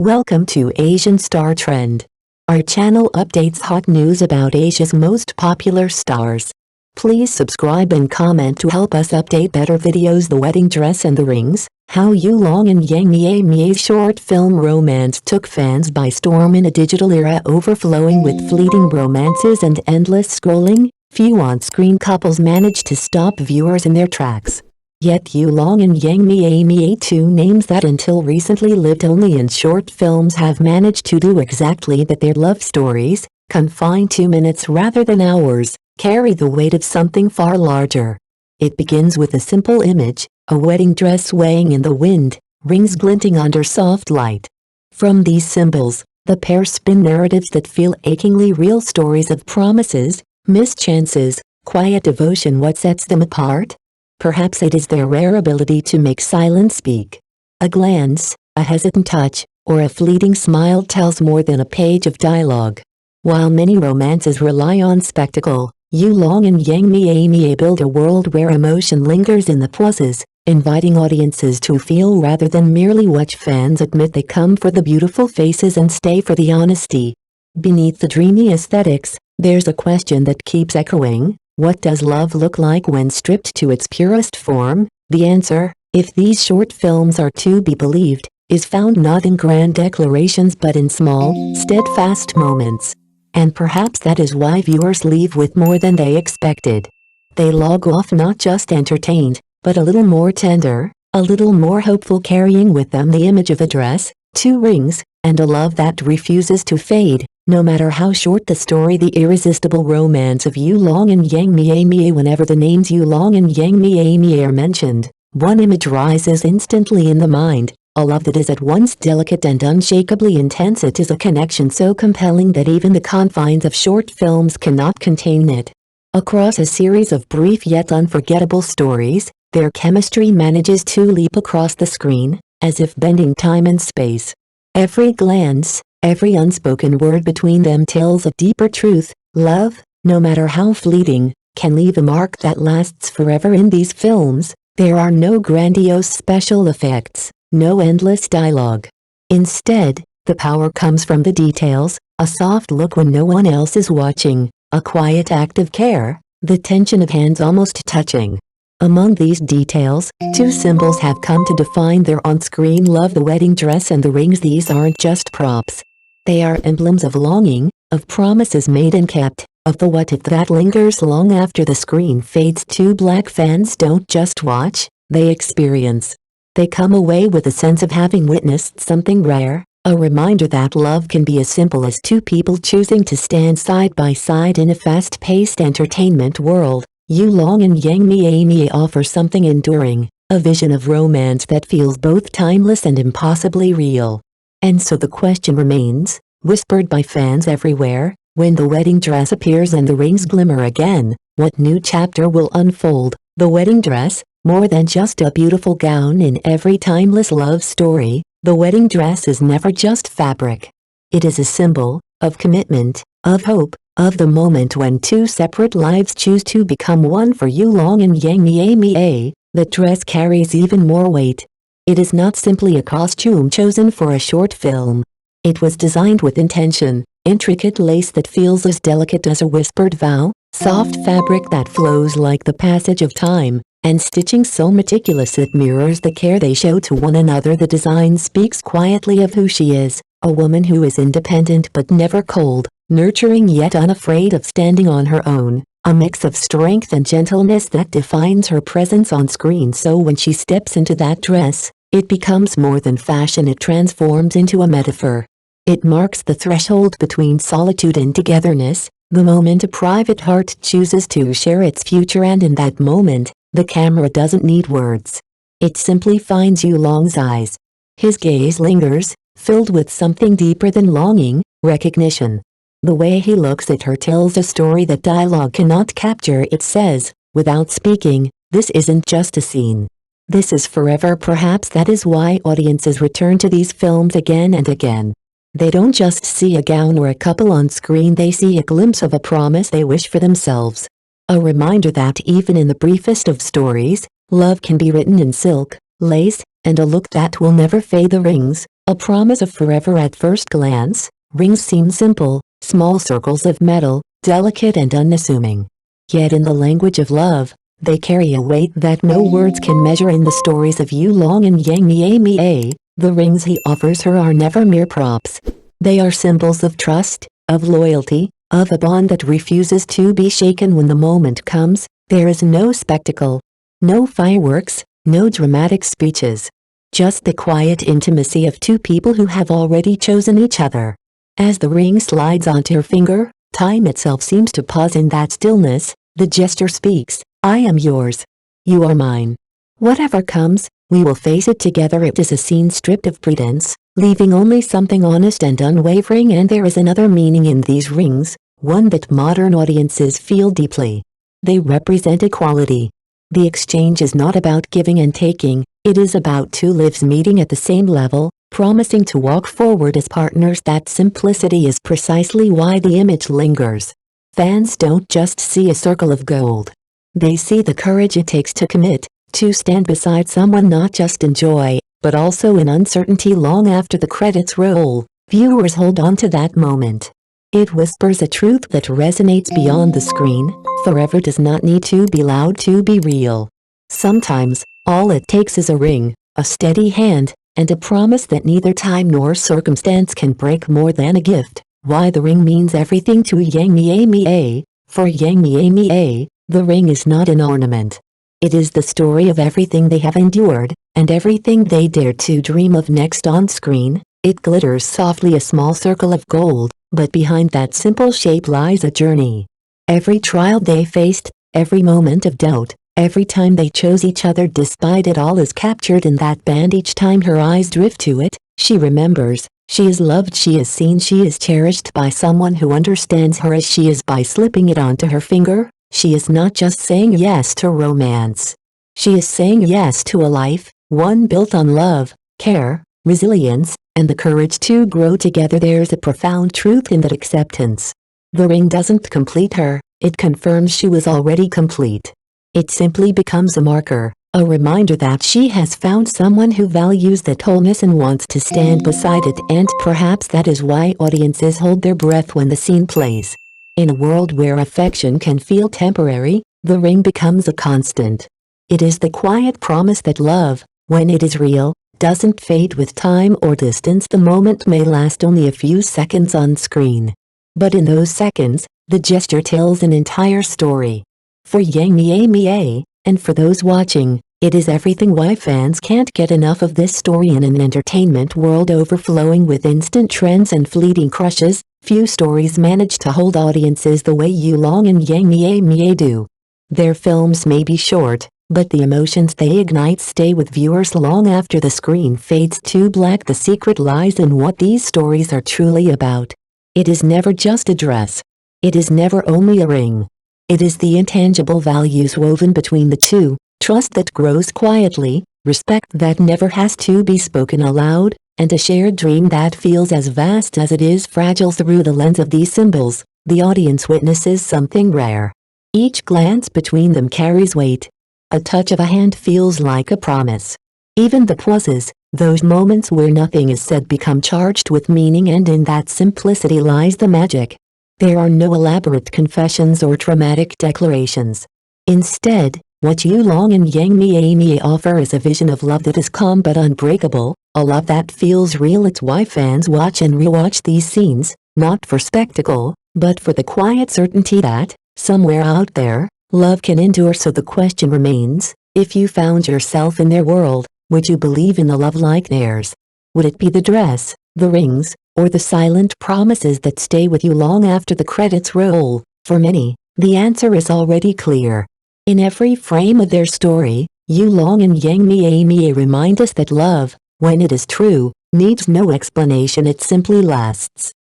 Welcome to Asian Star Trend. Our channel updates hot news about Asia's most popular stars. Please subscribe and comment to help us update better videos. The Wedding Dress and the Rings, how Yulong and Yang Mie Mie's short film romance took fans by storm in a digital era overflowing with fleeting romances and endless scrolling. Few on-screen couples managed to stop viewers in their tracks. Yet Yulong and Yang Mie, two names that until recently lived only in short films, have managed to do exactly that. Their love stories, confined to minutes rather than hours, carry the weight of something far larger. It begins with a simple image, a wedding dress swaying in the wind, rings glinting under soft light. From these symbols, the pair spin narratives that feel achingly real, stories of promises, missed chances, quiet devotion. What sets them apart? Perhaps it is their rare ability to make silence speak. A glance, a hesitant touch, or a fleeting smile tells more than a page of dialogue. While many romances rely on spectacle, Yulong and Yang Mie build a world where emotion lingers in the pauses, inviting audiences to feel rather than merely watch. Fans admit they come for the beautiful faces and stay for the honesty. Beneath the dreamy aesthetics, there's a question that keeps echoing. What does love look like when stripped to its purest form? The answer, if these short films are to be believed, is found not in grand declarations but in small, steadfast moments. And perhaps that is why viewers leave with more than they expected. They log off not just entertained, but a little more tender, a little more hopeful, carrying with them the image of a dress, two rings, and a love that refuses to fade. No matter how short the story, the irresistible romance of Yulong and Yang Mie. Whenever the names Yulong and Yang Mie are mentioned, one image rises instantly in the mind, a love that is at once delicate and unshakably intense. It is a connection so compelling that even the confines of short films cannot contain it. Across a series of brief yet unforgettable stories, their chemistry manages to leap across the screen, as if bending time and space. Every glance, every unspoken word between them tells a deeper truth. Love, no matter how fleeting, can leave a mark that lasts forever. In these films, there are no grandiose special effects, no endless dialogue. Instead, the power comes from the details, a soft look when no one else is watching, a quiet act of care, the tension of hands almost touching. Among these details, two symbols have come to define their on-screen love: the wedding dress and the rings. These aren't just props. They are emblems of longing, of promises made and kept, of the what if that lingers long after the screen fades to black. Fans don't just watch, they experience. They come away with a sense of having witnessed something rare, a reminder that love can be as simple as two people choosing to stand side by side in a fast-paced entertainment world. Yulong and Yang Mie offer something enduring, a vision of romance that feels both timeless and impossibly real. And so the question remains, whispered by fans everywhere, when the wedding dress appears and the rings glimmer again, what new chapter will unfold? The wedding dress, more than just a beautiful gown in every timeless love story, the wedding dress is never just fabric. It is a symbol of commitment, of hope, of the moment when two separate lives choose to become one. For Yulong and Yang Mie, the dress carries even more weight. It is not simply a costume chosen for a short film. It was designed with intention, intricate lace that feels as delicate as a whispered vow, soft fabric that flows like the passage of time, and stitching so meticulous it mirrors the care they show to one another. The design speaks quietly of who she is, a woman who is independent but never cold, nurturing yet unafraid of standing on her own, a mix of strength and gentleness that defines her presence on screen. So when she steps into that dress, it becomes more than fashion. It transforms into a metaphor. It marks the threshold between solitude and togetherness, the moment a private heart chooses to share its future. And in that moment, the camera doesn't need words. It simply finds Yulong's eyes. His gaze lingers, filled with something deeper than longing, recognition. The way he looks at her tells a story that dialogue cannot capture. It says, without speaking, this isn't just a scene. This is forever. Perhaps that is why audiences return to these films again and again. They don't just see a gown or a couple on screen, they see a glimpse of a promise they wish for themselves. A reminder that even in the briefest of stories, love can be written in silk, lace, and a look that will never fade. The rings, A promise of forever at first glance. Rings seem simple, small circles of metal, delicate and unassuming. Yet in the language of love, they carry a weight that no words can measure. In the stories of Yu Long and Yang Mie Mie, the rings he offers her are never mere props. They are symbols of trust, of loyalty, of a bond that refuses to be shaken when the moment comes. There is no spectacle, no fireworks, no dramatic speeches. Just the quiet intimacy of two people who have already chosen each other. As the ring slides onto her finger, time itself seems to pause in that stillness. The gesture speaks, "I am yours. You are mine. Whatever comes, we will face it together." It is a scene stripped of pretense, leaving only something honest and unwavering. And there is another meaning in these rings, one that modern audiences feel deeply. They represent equality. The exchange is not about giving and taking, it is about two lives meeting at the same level, promising to walk forward as partners. That simplicity is precisely why the image lingers. Fans don't just see a circle of gold. They see the courage it takes to commit, to stand beside someone not just in joy, but also in uncertainty. Long after the credits roll, viewers hold on to that moment. It whispers a truth that resonates beyond the screen. Forever does not need to be loud to be real. Sometimes, all it takes is a ring, a steady hand, and a promise that neither time nor circumstance can break. More than a gift, why the ring means everything to Yang Mie Mie. For Yang Mie Mie, the ring is not an ornament. It is the story of everything they have endured, and everything they dare to dream of. Next on screen, it glitters softly, a small circle of gold, but behind that simple shape lies a journey. Every trial they faced, every moment of doubt, every time they chose each other despite it all is captured in that band. Each time her eyes drift to it, she remembers, she is loved, she is seen, she is cherished by someone who understands her as she is. By slipping it onto her finger, she is not just saying yes to romance. She is saying yes to a life, one built on love, care, resilience, and the courage to grow together. There's a profound truth in that acceptance. The ring doesn't complete her, it confirms she was already complete. It simply becomes a marker, a reminder that she has found someone who values that wholeness and wants to stand beside it. And perhaps that is why audiences hold their breath when the scene plays. In a world where affection can feel temporary, the ring becomes a constant. It is the quiet promise that love, when it is real, doesn't fade with time or distance. The moment may last only a few seconds on screen. But in those seconds, the gesture tells an entire story. For Yang Mie Mie, and for those watching, it is everything why fans can't get enough of this story. In an entertainment world overflowing with instant trends and fleeting crushes, few stories manage to hold audiences the way Yu Long and Yang Mie Mie do. Their films may be short, but the emotions they ignite stay with viewers long after the screen fades to black. The secret lies in what these stories are truly about. It is never just a dress. It is never only a ring. It is the intangible values woven between the two, trust that grows quietly, respect that never has to be spoken aloud, and a shared dream that feels as vast as it is fragile. Through the lens of these symbols, the audience witnesses something rare. Each glance between them carries weight. A touch of a hand feels like a promise. Even the pauses, those moments where nothing is said, become charged with meaning, and in that simplicity lies the magic. There are no elaborate confessions or dramatic declarations. Instead, what Yu Long and Yang Mie Mie offer is a vision of love that is calm but unbreakable, a love that feels real. It's why fans watch and rewatch these scenes, not for spectacle, but for the quiet certainty that, somewhere out there, love can endure. So the question remains, if you found yourself in their world, would you believe in a love like theirs? Would it be the dress, the rings, or the silent promises that stay with you long after the credits roll? For many, the answer is already clear. In every frame of their story, Yu Long and Yang Mie Mie remind us that love, when it is true, needs no explanation. It simply lasts.